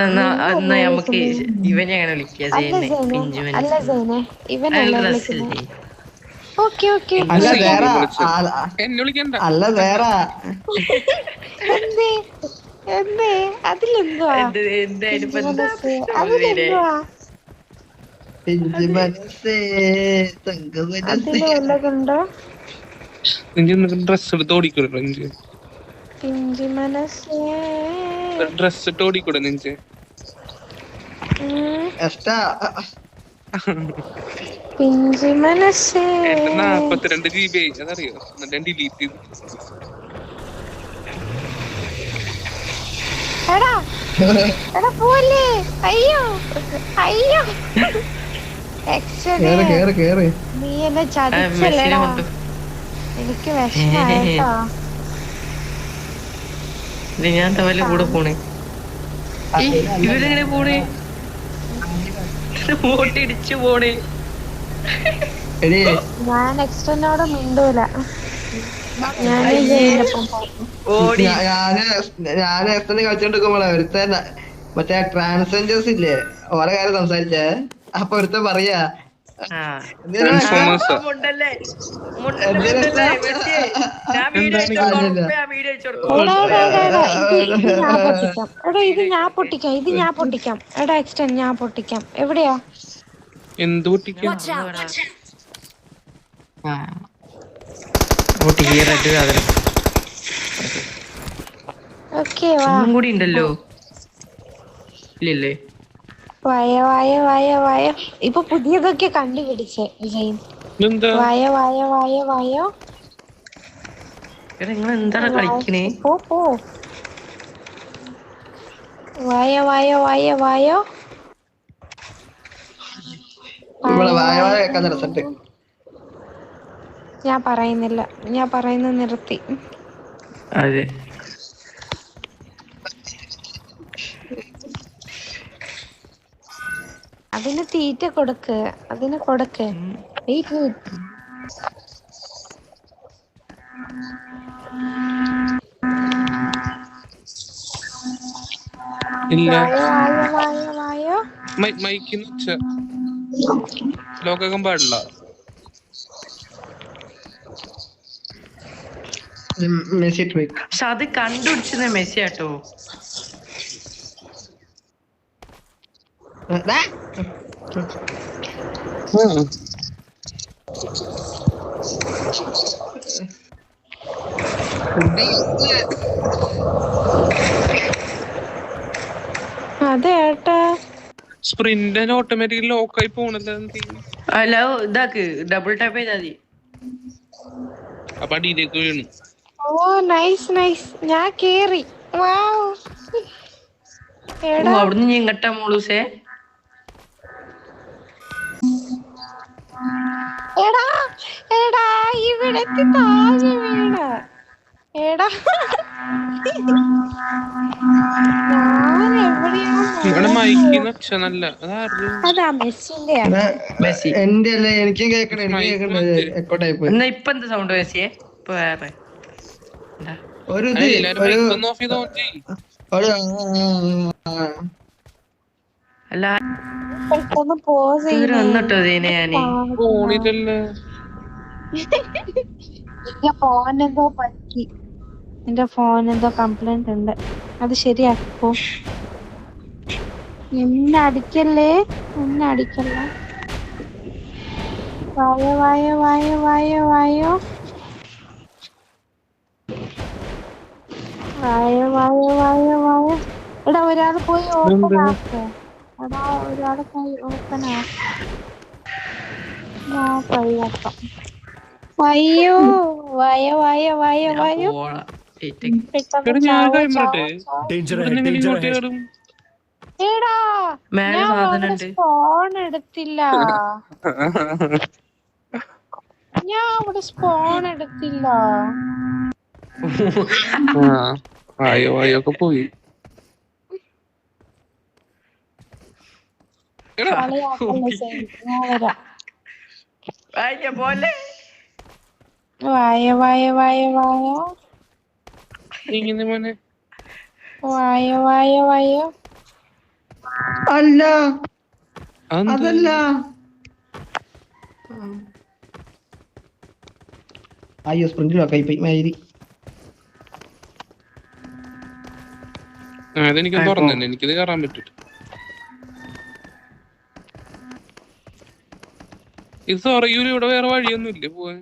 എന്നാ നമുക്ക് ഇവനെ അങ്ങനെ വിളിക്കുക സേനെ. പിഞ്ചു മനസ്സ് അയാളുടെ ഡ്രസ്സല്ലേ? ഓക്കെ ഓക്കെ അല്ല വേറെ എന്നെ വിളിക്കണ്ട. അല്ല വേറെ എന്തേ എന്തേ അതിലെന്തുവാ എന്തായാലും അതിലെന്തുവാ പിഞ്ചു മനസ്സേ തങ്ക മനസ്സേ. അതില് വല്ലതുണ്ടോ? ഡ്രസ് എടുത്ത് ഓടിക്കൂടെ നെഞ്ച്? പിഞ്ചു മനസ്സേ ഡ്രസ് ഇട്ട് ഓടിക്കൂടെ നെഞ്ച്? പിഞ്ചു മനസ്സേ 42 GB അതറിയോ? എന്നിട്ട് ഡിലീറ്റ് ചെയ്തു. എടാ എടാ പോലെ അയ്യോ അയ്യോ നീ എന്നെ ചതിച്ചല്ലേടാ. എനിക്ക് വിഷമായിട്ടോ. ഞാൻ തവല് കൂടെ പോണേ. ഇവരെങ്ങനെ പോണേ? ഓട്ടിടിച്ചു പോണേ. ഞാൻ എക്സ്റ്റനോട് മിണ്ടൂല. ഞാന് കളിച്ചോണ്ടിരിക്കുമ്പോളെ ഒരുത്ത മറ്റേ ട്രാൻസ്ജെൻഡേഴ്സ് ഇല്ലേ ഓരോ കാര്യം സംസാരിച്ചേ. അപ്പൊ ഒരുത്ത പറയാ ഇത് ഞാൻ പൊട്ടിക്കാം. എടാ എക്സ്റ്റൻ ഞാൻ പൊട്ടിക്കാം. എവിടെയാ? എന്ത് പൊട്ടിക്കാം? കൂടി ഉണ്ടല്ലോ. ഇല്ലല്ലേ? വായ ഇപ്പൊ പുതിയതൊക്കെ കണ്ടുപിടിച്ചേ വിജയൻ. വായോ എന്താണ് കളിക്കണേ? പോ വായോ ഞാൻ പറയുന്നില്ല. ഞാൻ പറയുന്നത് നിർത്തി. അതെ അതിന് തീറ്റ കൊടുക്ക്. വെയിറ്റ് വായോ മൈക്കിന്ന് ലോകം പാടില്ല. പക്ഷെ അത് കണ്ടുപിടിച്ചത് മെസ്സി ആട്ടോ. അതെ ഏട്ടാ. സ്പ്രിന്റ് ഓട്ടോമാറ്റിക് ലോക്കായി പോണല്ലോ. അല്ല ഇതാക്ക് ഡബിൾ ടാപ്പ് ചെയ്താൽ മതി. അപ്പൊ അടിയിലേക്ക് വീണു. ഓ നൈസ് ഞാൻ കേറി. അവിടുന്ന് നീ ഇങ്ങട്ടാ മോളൂസേ? എടാ ഇവിടെ താഴെ വീണ. എടാ ഞാൻ ഇവിടെ മൈക്കിന്ന് ഒച്ച നല്ല. അതാ മെസ്സിന്റെ. എന്റെ അല്ലേ എനിക്കും കേക്കണേ. എന്നാ ഇപ്പൊ എന്താ സൗണ്ട് മെസ്സിയെ? ഇപ്പൊ വേറെ അല്ല വന്നിട്ടോ ഇതിനെ ഞാന് ഫോനെന്തോ പറ്റി. എന്റെ ഫോനെന്തോ കംപ്ലൈന്റ് ഉണ്ട്. അത് ശരിയാക്കോ. എന്നെ അടിക്കല്ലേ. വായോ എടാ ഒരാള് പോയി ഓപ്പൺ ആക്ക്. വായോ എടാ ഞാൻ സ്പോൺ എടുത്തില്ല. ഒക്കെ പോയി. വായോ ഇങ്ങനെ മോനെ വായോ വായോ വായോ. അല്ല അതെന്ത്? അതല്ല. അയ്യോ സ്പ്രിന്റ് ഒക്കെ പോയി മാതിരി. അതെനിക്ക് തുറന്നു തന്നെ, എനിക്കിത് കയറാൻ പറ്റും. ഇത് തുറയൂര്, ഇവിടെ വേറെ വഴിയൊന്നും ഇല്ല പോവാൻ.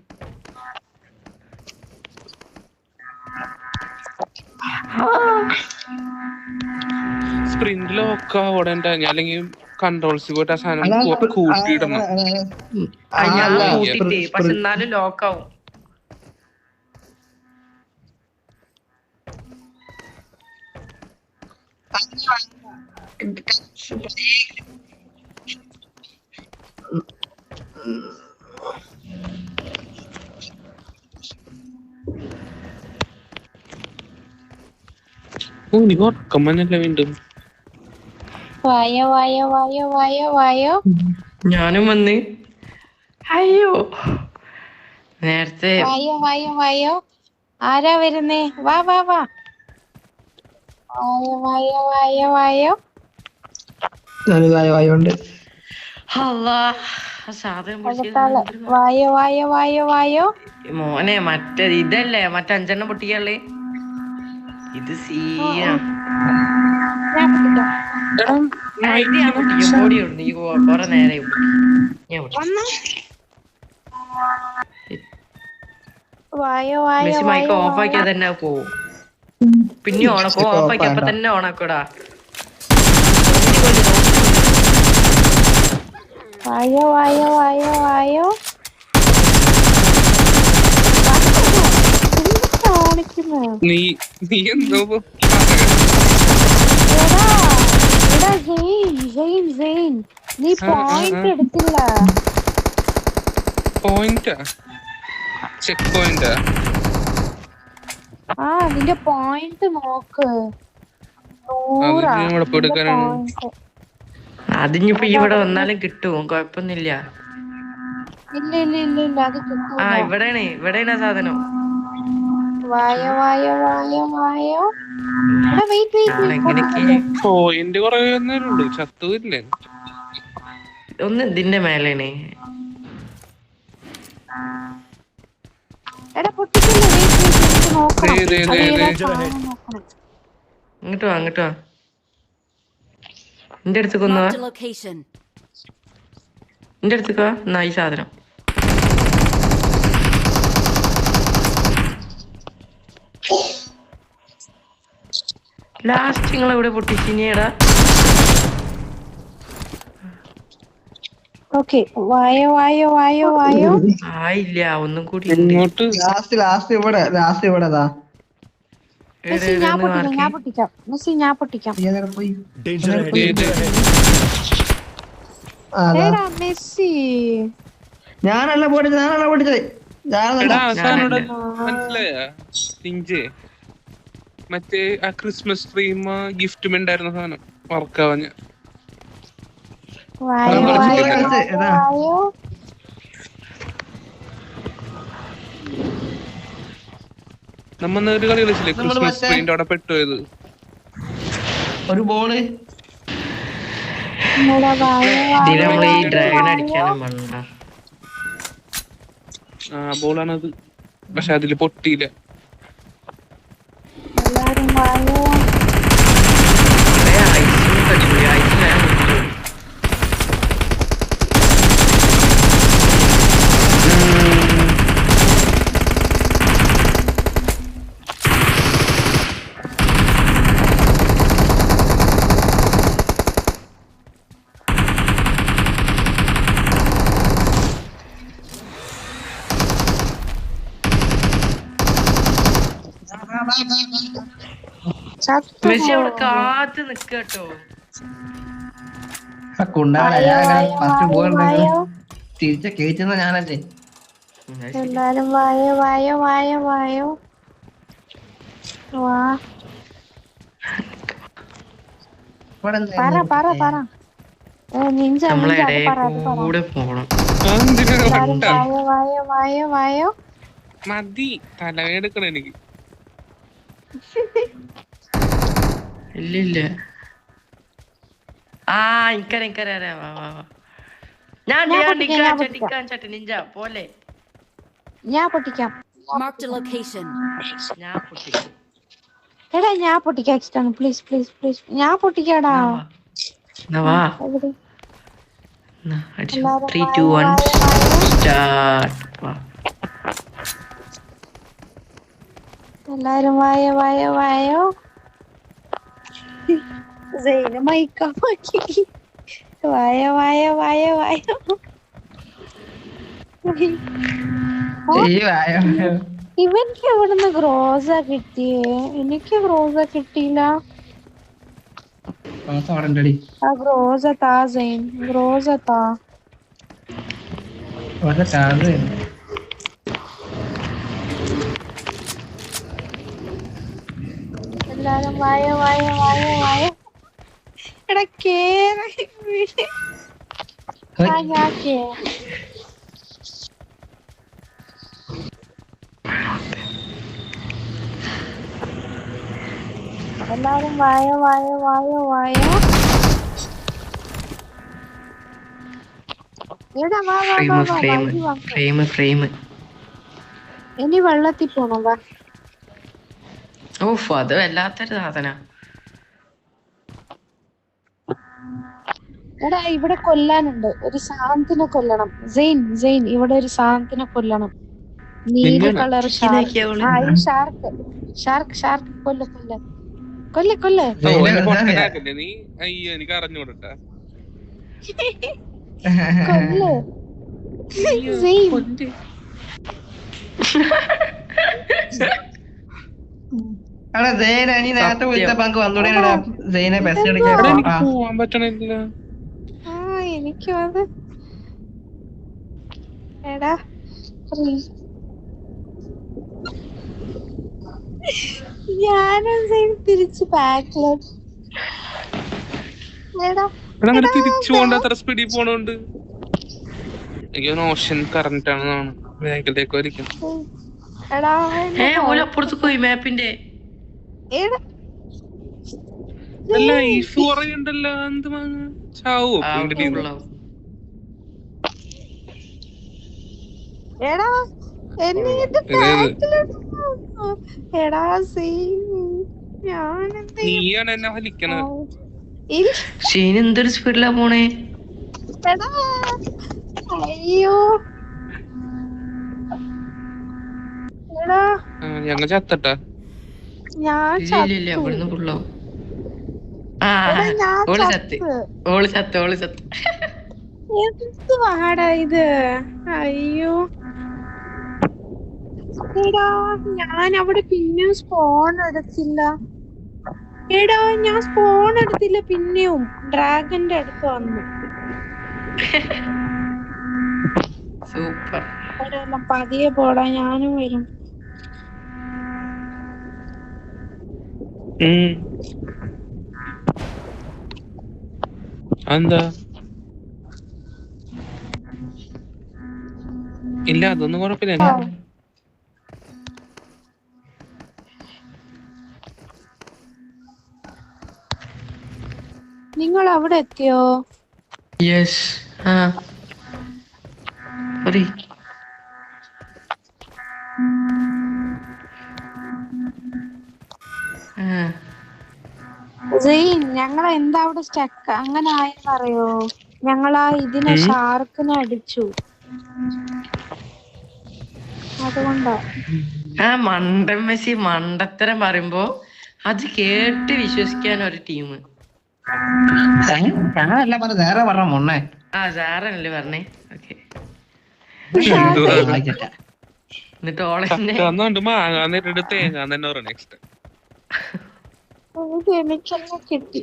സ്പ്രിന്റ് ലോക്ക് ഓടണ്ട, ഞാൻ അല്ലെങ്കിൽ കൺട്രോൾസ് പോയിട്ട് ആ സാധനം കൂട്ടിയിടണം. ഞാൻ അല്ല കൂട്ടിട്ടേ, പക്ഷെ എന്നാലും ലോക്കാവും. നീ ഉറക്കമ്മന്നല്ല വീണ്ടും. വായോ വായോ വായോ വായോ വായോ. ഞാനും വന്ന്. അയ്യോ നേരത്തെ വായോ വായോ വായോ. ആരാ വരുന്നേ? വാ വാ വാ. വായോ വായോ വായോ വായോ. വായോണ്ട് സാധനം അകത്താള്. വായോ വായോ വായോ വായോ. മോനെ മറ്റേ ഇതല്ലേ, മറ്റേ 5 എണ്ണം പൊട്ടിക്കല്ലേ. ഇത് സീന ഞാൻ പിടിക്കാം. ഞാൻ പൊട്ടിക്കും. ഓടിയുണ്ട് നീ കൊറേ നേരെ ഞാൻ വായോ വായോ മെസ്സി മൈക്ക് വായോ ഓഫാക്കിയാ തന്നെ പോവും. പിന്നെ ഓണക്കോ ഓഫാക്കി അപ്പൊ തന്നെ ഓണാക്കോടാ. വായോ വായോ വായോ വായോ. നീ എന്തോ നീ പോയിന്റ് എടുത്തില്ല. പോയിന്റാ? ചെക്ക് പോയിന്റാ? ആ നിന്റെ പോയിന്റ് നോക്ക്. അതിനിപ്പോ ഇവിടെ വന്നാലും കിട്ടും, കൊഴപ്പൊന്നുമില്ല. ഇല്ല ഇല്ല ഇല്ല ഇല്ല അത് കിട്ടും. ആ ഇവിടെയാണ് ആ സാധനം. വായോ വായോ വായോ വായോ. പോയിന്റ് കൊറേ ഉള്ളൂ, ചത്തുമില്ലേ? ഒന്ന് ഇതിന്റെ മേലാണ്. എടാ പൊട്ടിക്കല്ലേ. ഇങ്ങോട്ട് വാ ഇങ്ങോട്ട് വാ. എന്റെ അടുത്ത് കൊന്നുവാ, എന്റെ അടുത്തേക്ക് വാ. എന്നാ ഈ സാധനം ലാസ്റ്റ് നിങ്ങൾ എവിടെ പൊട്ടിച്ചിനിയടാ? ഓക്കെ വായോ വായോ വായോ വായോ. ആയില്ല, ഒന്നും കൂടി ലാസ്റ്റ് ഇവിടെ ഞാൻ പൊട്ടിക്കാം മെസ്സി, ഞാൻ പൊട്ടിക്കാം. മെസ്സി ഞാനല്ല പൊട്ടിച്ചത്. മനസ്സിലായ മറ്റേ ആ ക്രിസ്മസ് ട്രീം ഗിഫ്റ്റ് ഉണ്ടായിരുന്ന സാധനം വർക്കാവാഞ്ഞ. വായോ വായോ വായോ. നമ്മ ഒരു കളി കളിച്ചില്ലേ ക്രിസ്മസ് ട്രീന്റെ അവിടെ പെട്ടുപോയത്? ഒരു ബോള് ഈ ഡ്രാഗൺ അടിക്കാനും വേണ്ട. ആ ബോളാണത്, പക്ഷെ അതില് പൊട്ടിയില്ല. എല്ലാരും വായോ. മെസ്സി അവിടെ കാത്ത് നിക്കട്ടോ. തിരിച്ച കേറ്റുന്ന ഞാനല്ലേ. എല്ലാരും വായോ വായോ വായോ വായോ. വാ പറ പറ പറ. നിഞ്ച കൂടെ പോണം. വായോ വായോ വായോ വായോ. മതി, തലവേദന എനിക്ക്. ഇല്ല. ആ എനിക്കറിയാം. വാ. ഞാൻ നിഞ്ച പോലെ ഞാൻ പൊട്ടിക്കാം. Marked a location. ഞാൻ പൊട്ടിക്കും. എടാ ഞാൻ പൊട്ടിക്കാം എക്സ്ട്രാണ്. പ്ലീസ് ഞാൻ പൊട്ടിക്കാടാ. വാ. എവിടെ? 3, 2, 1 സ്റ്റാർട്ട്. എല്ലാരും വായോ. സൈന മൈക്കാം. വായോ. ഇവൻക്ക് എവിടുന്ന് ഗ്രോസ കിട്ടിയേ? എനിക്ക് ഗ്രോസ കിട്ടിയില്ല. ആ ഗ്രോസ താ സൈൻ. ഗ്രോസ താ. എല്ലാരും വായോ. എടാ കേറി. ഞാൻ എല്ലാരും വായോ. എടാ വാ. ഫ്രെയിം. ഇനി വെള്ളത്തിൽ പോണം. വാ. ഓഫ്, അത് വല്ലാത്തൊരു സാധന. എടാ ഇവിടെ കൊല്ലാനുണ്ട്. ഒരു സാധനത്തിനെ കൊല്ലണം. സെയിൻ ഇവിടെ ഒരു സാധനത്തിനെ കൊല്ലണം. നീല കളർ ഷാർക്ക്. കൊല്ല. നീ അയ്യോ എനിക്ക് അറിഞ്ഞൂടട്ടാ. കൊല്ല്. പോവാൻ പറ്റണില്ല. എനിക്കും അത്. എടാ ഞാനും തിരിച്ച് ബാക്കിലോട്ട്. തിരിച്ചു പോകണ്ട, അത്ര സ്പീഡിൽ പോണോണ്ട്. എനിക്ക് ഓഷൻ കറന്റ് ആണെന്നാണ് ബാങ്കിലേക്ക് വരിക്കും. അപ്പുറത്ത് പോയി മാപ്പിന്റെ ലൈഫ് കുറയുണ്ടല്ലോ. എന്ത് ചാവോ? എടാ നീയാണ് എന്നെ വലിക്കണത്. എന്തൊരു സ്പീഡിലാ പോണേ. അയ്യോ ഞങ്ങ ചത്തട്ടാ. ഇല്ല ഇവിടുന്ന് പുള്ളാവും. ഓള് ചത്ത്. വാടാ ഇത്. അയ്യോ എടാ ഞാൻ അവിടെ പിന്നെ സ്പോൺ എടുത്തില്ല. പിന്നെയും ഡ്രാഗന്റെ അടുത്ത് വന്നു. സൂപ്പർ. പതിയെ പോടാ, ഞാനും വരും. എന്താ ഇല്ല, അതൊന്നും കുഴപ്പമില്ല. നിങ്ങൾ അവിടെ എത്തിയോ? യെസ്. ഞങ്ങളെ എന്താ അവിടെ സ്റ്റക്ക് അങ്ങനെ ആയെന്നറിയോ? ഞങ്ങളാ ഇതിനെ ഷാർക്കിനെ അടിച്ചു, അതുകൊണ്ടാ. മണ്ടൻ മെസ്സി മണ്ടത്തരം പറയുമ്പോ അത് കേട്ട് വിശ്വസിക്കാൻ ഒരു ടീം. ഞാനല്ല പറഞ്ഞ വേറെ പറഞ്ഞ മൊണ്ണേ. സാറല്ലേ പറഞ്ഞേ. ഓക്കെ. എന്നിട്ട് എനിക്കെല്ലാം കിട്ടി.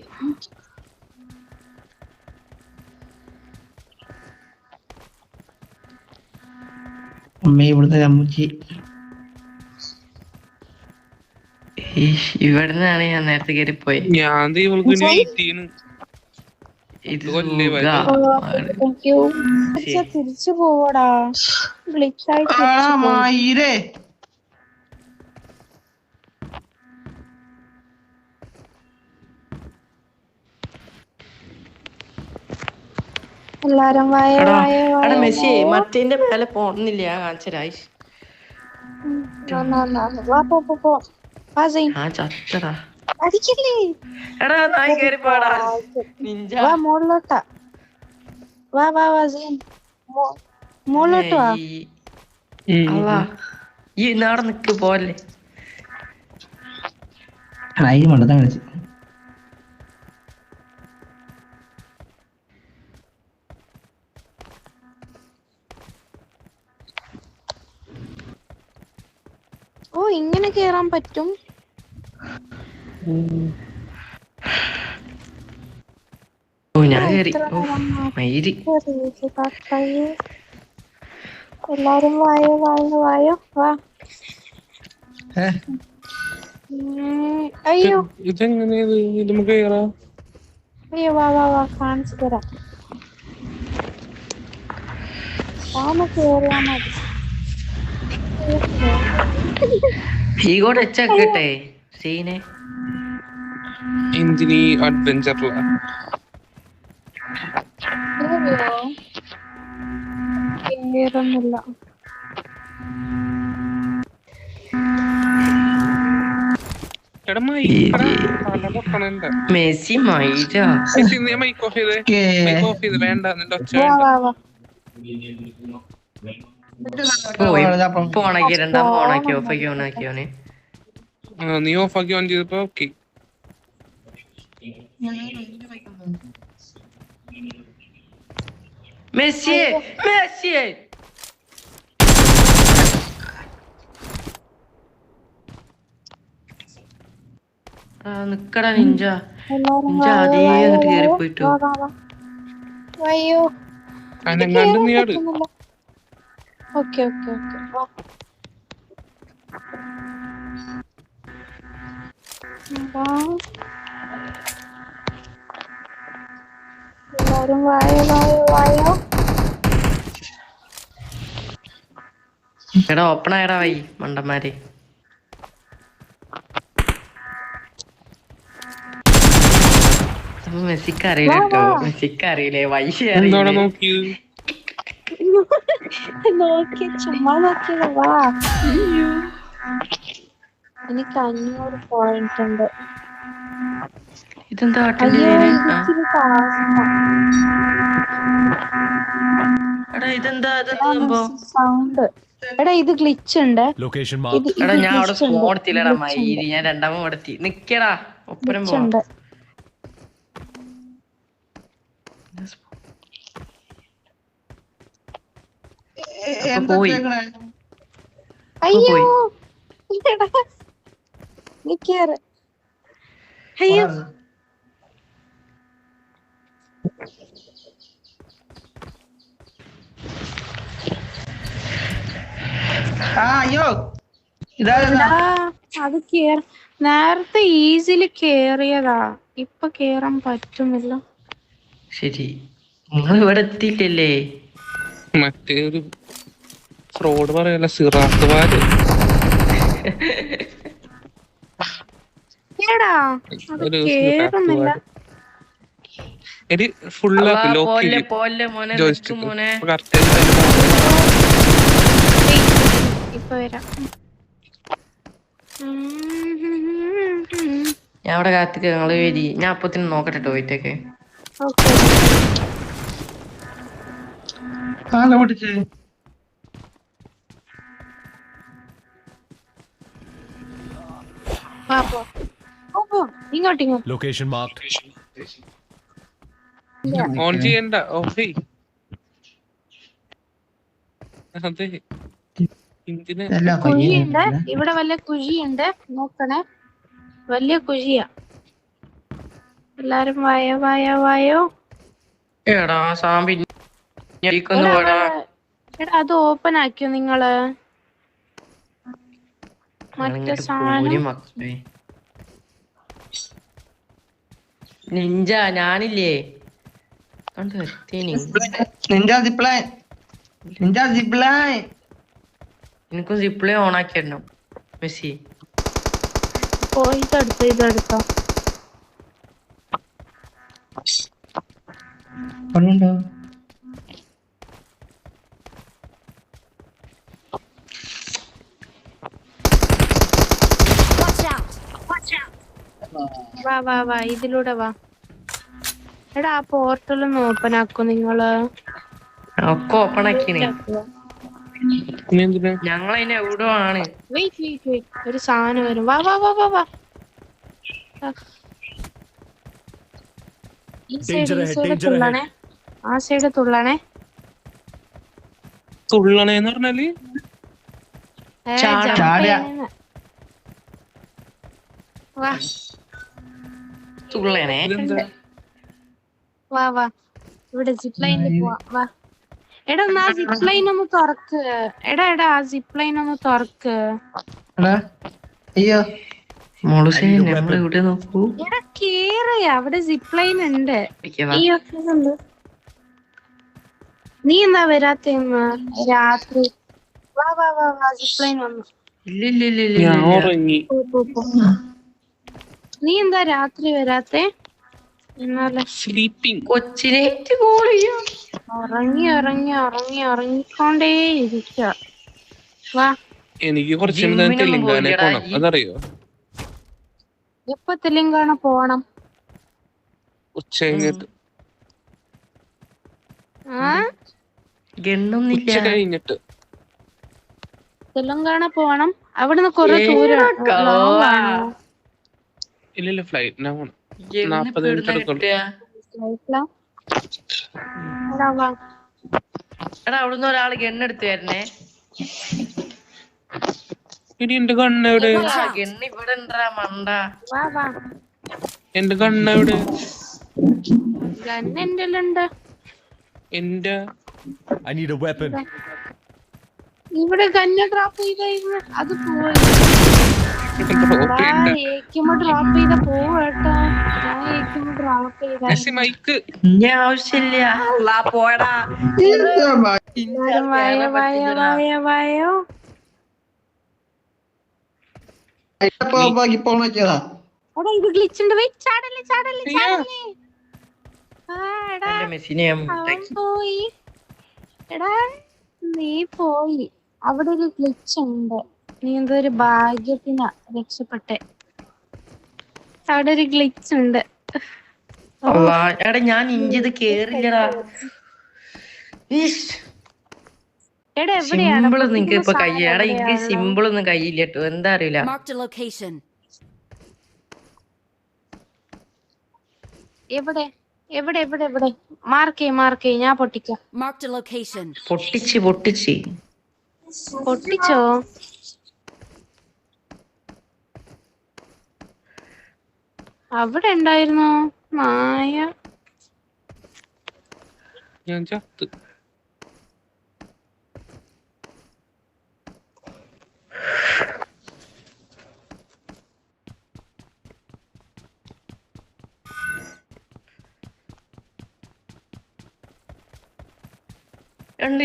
അമ്മേ ഇവിടുത്തെ അമ്മച്ചി. ഇവിടുന്നാണ് ഞാൻ നേരത്തെ കയറിപ്പോയി. തിരിച്ചു പോവടാ. എല്ലാരും വായോ എടാ വായോ എടാ വായോ മെസ്സി വായോ. മറ്റേന്റെ മേലെ പോണില്ല കാണിച്ചരായി. വാ പോ. വാ സൈൻ. ഞാൻ ചത്തടാ. അടിക്കില്ലേ. എടാ നായി കേറി പാടാ നിഞ്ച. വാ മോളിലോട്ടാ. വാ സൈൻ. മോളിലോട്ട് വാ. അല്ലാ ഈ നാടെ നിക്ക് പോലെ. മണ്ടത്താ കളിച്ചു. ഓ ഇങ്ങനെ കേറാൻ പറ്റും. ഓ ഞാൻ കേറി. മയിരി എല്ലാരും വായോ വാ. അയ്യോ ഇതെങ്ങനെയത് ഇത് നമുക്ക് കേറാം? അയ്യോ വാ കാണിച്ചു തരാം. കേറിയാ മതി. ഈ കൂടെ വെച്ചേക്കട്ടെ സീനെ. എന്തിനീ അഡ്വെഞ്ചറില കേറുന്നില്ല. മെസ്സി മൈര മൈക്ക് ഓഫ് ചെയ്ത് വേണ്ട നിന്റെ ഒച്ച വാ ഫോണാക്കി രണ്ടാം ഫോണാക്കി ഓണാക്കി ഓനെ. നീ ഓഫ് ആക്കി ഓൺ ചെയ്തപ്പോ ഓക്കെ. മെസ്സിയെ നിക്കടാ നിഞ്ച അതേ അങ്ങോട്ട് കേറി പോയിട്ടു. അയ്യോ അതിനെങ്ങാണ്ട് നീ ആട്. ഓക്കെ എല്ലാരും വായോ. എടാ ഓപ്പൺ ആയടാ വൈ മണ്ടന്മാരെ. മെസ്സിക്ക് അറിയില്ല കേട്ടോ. മെസ്സിക്ക് അറിയില്ലേ വൈഷ എന്തോടെ നോക്കിയത്? ചുമ്മാ നോക്കിയതാ. വാ എനിക്ക് 500 പോയിന്റ് ഉണ്ട്. ഇതെന്താ സൗണ്ട്. എടാ ഇത് ഗ്ലിച്ച് ഉണ്ട്. എടാ ഞാൻ അവിടെ സ്പോടത്തില്ലടാ മയിരി. ഞാൻ രണ്ടാമത് കൊടുത്തി നിക്കടാ ഒപ്പരം ഉണ്ട്. പോയി. അയ്യോ നീ കേറ്. അയ്യോ അയ്യോ അത് നേരത്തെ ഈസിലി കേറിയതാ. ഇപ്പൊ കേറാൻ പറ്റുന്നില്ല. ശരി നിങ്ങൾ ഇവിടെ എത്തിയില്ലല്ലേ? മറ്റേ ഒരു ഫ്രോഡ് പറയല്ല സിറാത്ത് വാര്. അത് കേറുന്നില്ല. ഇപ്പൊ വരാം. ഞാൻ അവിടെ കാത്തിക്ക് നിങ്ങള് വരി. ഞാൻ അപ്പത്തിന് നോക്കട്ടെ ടോയ്റ്റൊക്കെ. ഇങ്ങോട്ടിങ്ങോട്ട് ലൊക്കേഷൻ മാർക്ക്ഡ്. ഓൺ ചെയ്യണ്ട. ഓഫ് അതെ കുഴിയുണ്ട് ഇവിടെ. വല്ല കുഴിയുണ്ട് നോക്കണേ. വലിയ കുഴിയാ. എല്ലാരും വായോ. എടാ സാമ്പി എടാ അത് ഓപ്പൺ ആക്കിയോ നിങ്ങള്? മറ്റേ സാധനം നിഞ്ച ഞാനില്ലേ എനിക്കും സിപ്ലേ ഓൺ ആക്കിയിരുന്നു. മെസ്സി ഇതെടുത്തോ. വാ വാ വാ ഇതിലൂടെ വാ. എടാ ആ പോർട്ടലൊന്ന് ഓപ്പൺ ആക്കോ നിങ്ങള്. ഒക്കെ ഓപ്പൺ ആക്കിന്. ഇനി എന്തിനാ? ഞങ്ങളതിന് എവിടോ ആണ്. വെയിറ്റ് ഒരു സാധനം വരും. വാ വാ വാ വാ വാ. ഈ സൈഡ് തുള്ളണേ. ആ സൈഡ് തുള്ളണേ. തുള്ളണേന്ന് പറഞ്ഞാല് വാ തുള്ളണേ. ഇതെന്താ? വാ വാ ഇവിടെ സിപ്പ് ലൈനിൽ പോവാ. വാ എടാ ആ സിപ്പ് ലൈൻ ഒന്ന് തുറക്ക്. എടാ ആ സിപ്പ് ലൈൻ ഒന്ന് തുറക്ക്. അയ്യോ മോളുസേ നമ്മൾ ഇവിടെ നോക്കൂ. എടാ കേറ്, അവിടെ സിപ്പ് ലൈൻ ഉണ്ട്. അയ്യോ നീ എന്താ വരാത്തേന്ന് രാത്രി? വാ വാ വാ വാ സിപ്പ് ലൈൻ വന്നു. ഞാൻ ഉറങ്ങി. നീ എന്താ രാത്രി വരാത്തെ? എന്നാലേ സ്ലീപ്പിംഗ്. കൊച്ചിനേറ്റ് കോൾ ചെയ്യാ. ഉറങ്ങിക്കൊണ്ടേ ഇരിക്ക. വാ എനിക്ക് കുറച്ച് തെലുങ്കാന പോണം, അതറിയോ? എപ്പൊ തെലുങ്കാന പോണം? ഉച്ച കഴിഞ്ഞിട്ട്. ഉച്ച കഴിഞ്ഞിട്ട് തെലുങ്കാന പോണം. അവിടുന്ന് കൊറേ ദൂരം. ഇല്ല ഫ്ലൈറ്റിനാ പോണം. 40 മിനിറ്റ് എടുക്കുള്ളൂ. എടാ അവിടുന്ന് ഒരാള് ഗണ്ണെടുത്ത് തരണേ. ഇനി എന്റെ കണ്ണെവിടെ? ഗണ്ണ് ഇവിടെ ഉണ്ടാ മണ്ട. എന്റെ കണ്ണെവിടെ? ഗണ്ണെന്റെല്ലുണ്ട്. എന്റെ ഇവിടെ ഗണ്ണ് ഡ്രോപ്പ് ചെയ്തായിരുന്നു. അത് പോയി. ഡ്രോപ്പ് ചെയ്ത പോവട്ടോ. ഡ്രോപ്പ് ചെയ്ത മൈക്ക് ആവശ്യമില്ല. പോടാ വായോ. എടാ ഇത് ഗ്ലിച്ച് ഉണ്ട്. വെയിറ്റ് ചാടല്ലേ. പോയി. എടാ നീ പോയി. അവിടെ ഒരു ഗ്ലിച്ച് ഉണ്ട്. നീ എന്തോ ഒരു ഭാഗ്യത്തിനാ രക്ഷപ്പെട്ടെ. അവിടെ ഒരു ഗ്ലിച്ച് ഉണ്ട്. എടാ ഞാൻ ഇഞ്ചത് കേറില്ലടാ. എടാ എവിടെയാണ്? സിമ്പിൾ നിങ്ങക്ക് ഇപ്പൊ കയ്യ. എടാ എനിക്ക് സിമ്പിൾ ഒന്നും കയ്യില്ല കേട്ടോ. എന്താ അറിയില്ല. എവിടെ മാർക്ക് ഞാൻ പൊട്ടിക്കാം. പൊട്ടിച്ചോ? അവിടെ ഉണ്ടായിരുന്നു നായ. ഞാൻ ചത്ത്.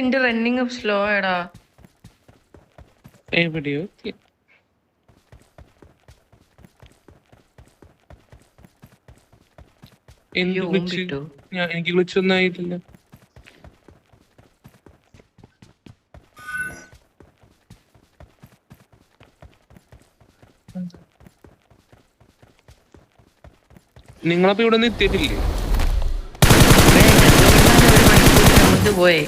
എന്റെ റണ്ണിങ് സ്ലോ ആടാ. എവിടെയോ എനിക്ക് വിളിച്ചൊന്നും ആയിട്ടില്ല. നിങ്ങളപ്പോ ഇവിടെ നിന്ന് എത്തിയിട്ടില്ലേ? പോയേ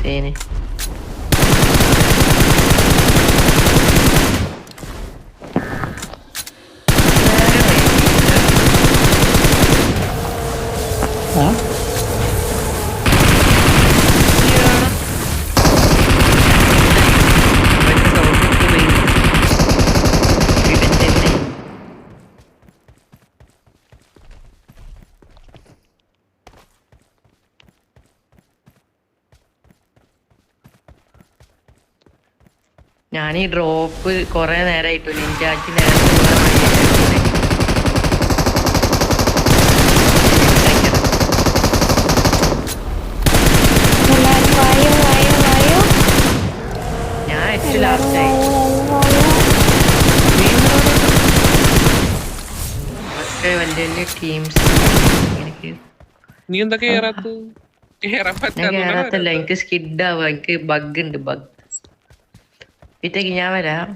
സേനെ ഞാൻ ഈ ഡ്രോപ്പ് കൊറേ നേരമായിട്ടു. എനിക്ക് ആക്കി ഞാൻ ഏറ്റവും ലാസ്റ്റായി. വലിയ ടീംസ് എനിക്ക് നീ എന്താ കേറാത്ത? കേറാൻ ഞാൻ പറ്റാത്ത കേറാത്തല്ല, എനിക്ക് സ്കിഡ് ആവാ, എനിക്ക് ബഗ് ഉണ്ട്, ബഗ്. ഇത്തേക്ക് ഞാൻ വരാം.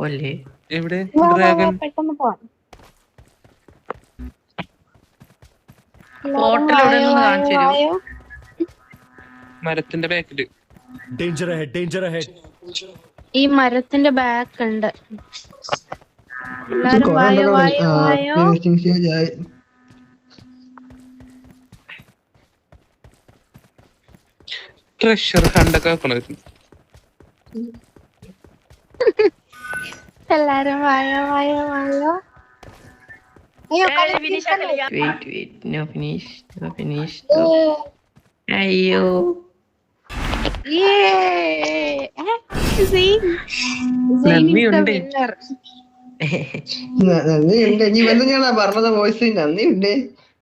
ഓല്ലേ എവിടെ വാ, വാ, വാ, ഡ്രാഗൺ? പെട്ടെന്ന് പോവാം. പോർട്ടൽ എവിടെ നിന്ന് കാണിച്ചു തരൂ? വായോ. മരത്തിന്റെ ബാക്കില്. Danger ahead, danger ahead. ഈ മരത്തിന്റെ ബാക്ക് ഉണ്ട്. എല്ലാരും വായോ വായോ വായോ. ട്രഷർ ഹണ്ടൊക്കെ വെക്കണമായിരുന്നു. എല്ലാരും വായോ വായോ വായോ. അയ്യോ വെയിറ്റ്, നോ ഫിനിഷ്. അയ്യോ നന്ദിയുണ്ട്. നന്ദിയുണ്ട്. നീ വന്ന് ഞാൻ പറഞ്ഞത് വോയിസ് നന്ദിയുണ്ട്.